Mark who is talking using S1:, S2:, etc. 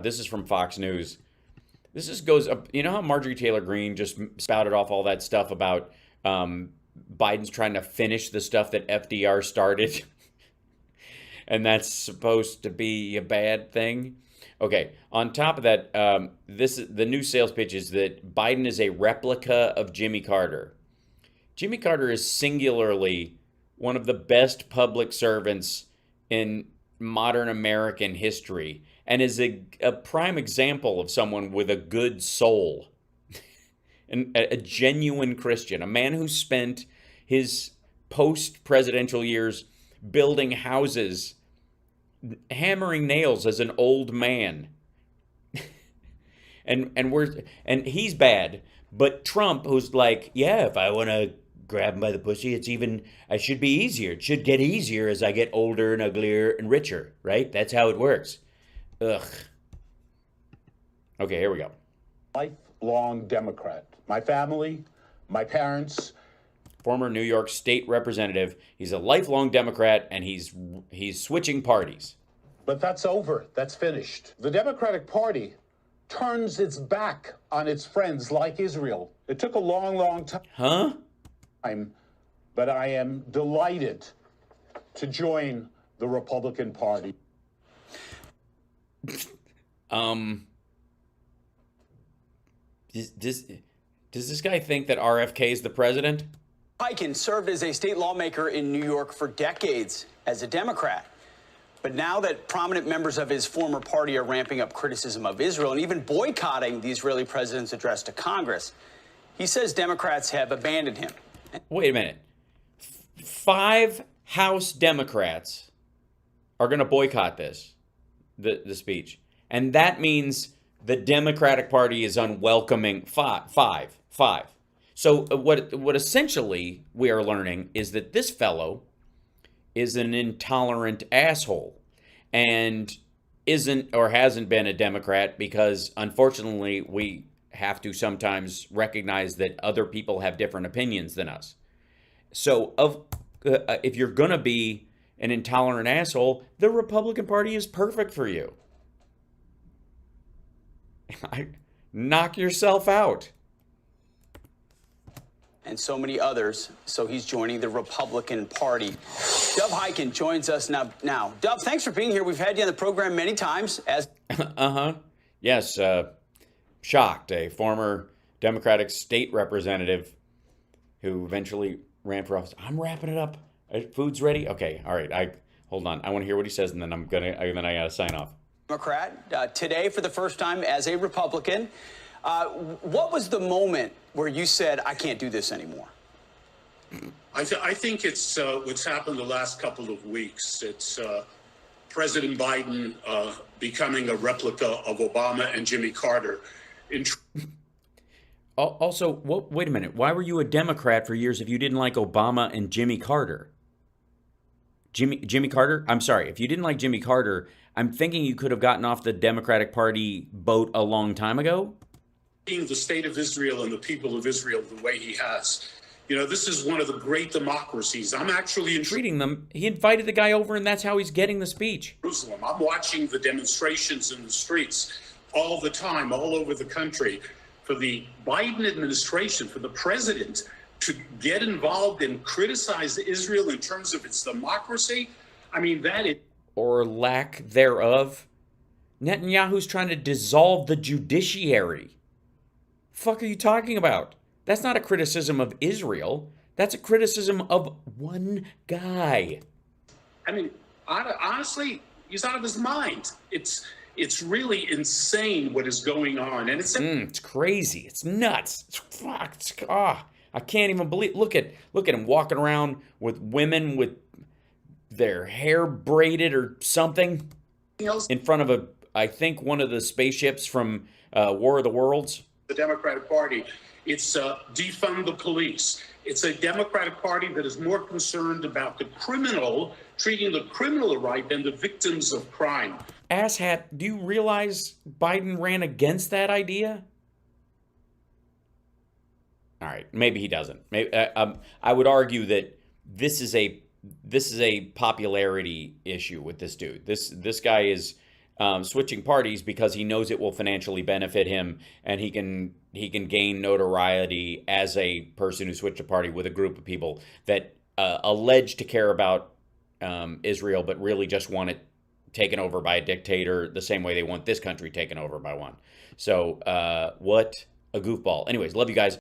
S1: This is from Fox News. This just goes up. You know how Marjorie Taylor Greene just spouted off all that stuff about Biden's trying to finish the stuff that FDR started, and that's supposed to be a bad thing. Okay. On top of that, the new sales pitch is that Biden is a replica of Jimmy Carter. Jimmy Carter is singularly one of the best public servants in modern American history and is a prime example of someone with a good soul and a genuine Christian, a man who spent his post-presidential years building houses, hammering nails as an old man. and he's bad, but Trump, who's like, yeah, if I want to grab him by the pussy, it should be easier. It should get easier as I get older and uglier and richer, right? That's how it works. Ugh. Okay, here we go.
S2: Lifelong Democrat. My family, my parents.
S1: Former New York State representative. He's a lifelong Democrat, and he's switching parties.
S2: But that's over. That's finished. The Democratic Party turns its back on its friends like Israel. It took a long, long time.
S1: Huh?
S2: But I am delighted to join the Republican Party.
S1: Does this guy think that RFK is the president?
S3: Hikind served as a state lawmaker in New York for decades as a Democrat. But now that prominent members of his former party are ramping up criticism of Israel and even boycotting the Israeli president's address to Congress, he says Democrats have abandoned him.
S1: Wait a minute. 5 House Democrats are going to boycott the speech. And that means the Democratic Party is unwelcoming. Five. So what essentially we are learning is that this fellow is an intolerant asshole and isn't or hasn't been a Democrat because, unfortunately, we have to sometimes recognize that other people have different opinions than us. So if you're going to be an intolerant asshole, the Republican Party is perfect for you. Knock yourself out.
S3: And so many others, so he's joining the Republican Party. Dov Hikind joins us now. Dov, thanks for being here. We've had you on the program many times as...
S1: Yes, shocked, a former Democratic state representative who eventually ran for office. I'm wrapping it up. Food's ready? Okay, all right. Hold on. I want to hear what he says, and then I gotta sign off.
S3: Democrat, today for the first time as a Republican. What was the moment where you said, I can't do this anymore?
S4: I think it's what's happened the last couple of weeks. It's President Biden becoming a replica of Obama and Jimmy Carter.
S1: Also, wait a minute. Why were you a Democrat for years if you didn't like Obama and Jimmy Carter? Jimmy Carter? I'm sorry. If you didn't like Jimmy Carter, I'm thinking you could have gotten off the Democratic Party boat a long time ago.
S4: Being the state of Israel and the people of Israel the way he has. You know, this is one of the great democracies. I'm actually
S1: treating them. He invited the guy over, and that's how he's getting the speech.
S4: Jerusalem. I'm watching the demonstrations in the streets all the time, all over the country. For the Biden administration, for the president to get involved and criticize Israel in terms of its democracy, I mean, that is...
S1: Or lack thereof. Netanyahu's trying to dissolve the judiciary. Fuck are you talking about? That's not a criticism of Israel. That's a criticism of one guy.
S4: I mean, honestly, he's out of his mind. It's really insane what is going on, and
S1: it's crazy. It's nuts. It's fucked. I can't even believe. Look at him walking around with women with their hair braided or something in front of I think one of the spaceships from War of the Worlds.
S4: The Democratic Party. It's defund the police. It's a Democratic Party that is more concerned about the criminal, treating the criminal right than the victims of crime.
S1: Asshat, do you realize Biden ran against that idea? All right, maybe he doesn't. Maybe, I would argue that this is a popularity issue with this dude. This guy is switching parties because he knows it will financially benefit him, and he can gain notoriety as a person who switched a party with a group of people that allege to care about Israel, but really just want it taken over by a dictator the same way they want this country taken over by one. So what a goofball. Anyways, love you guys.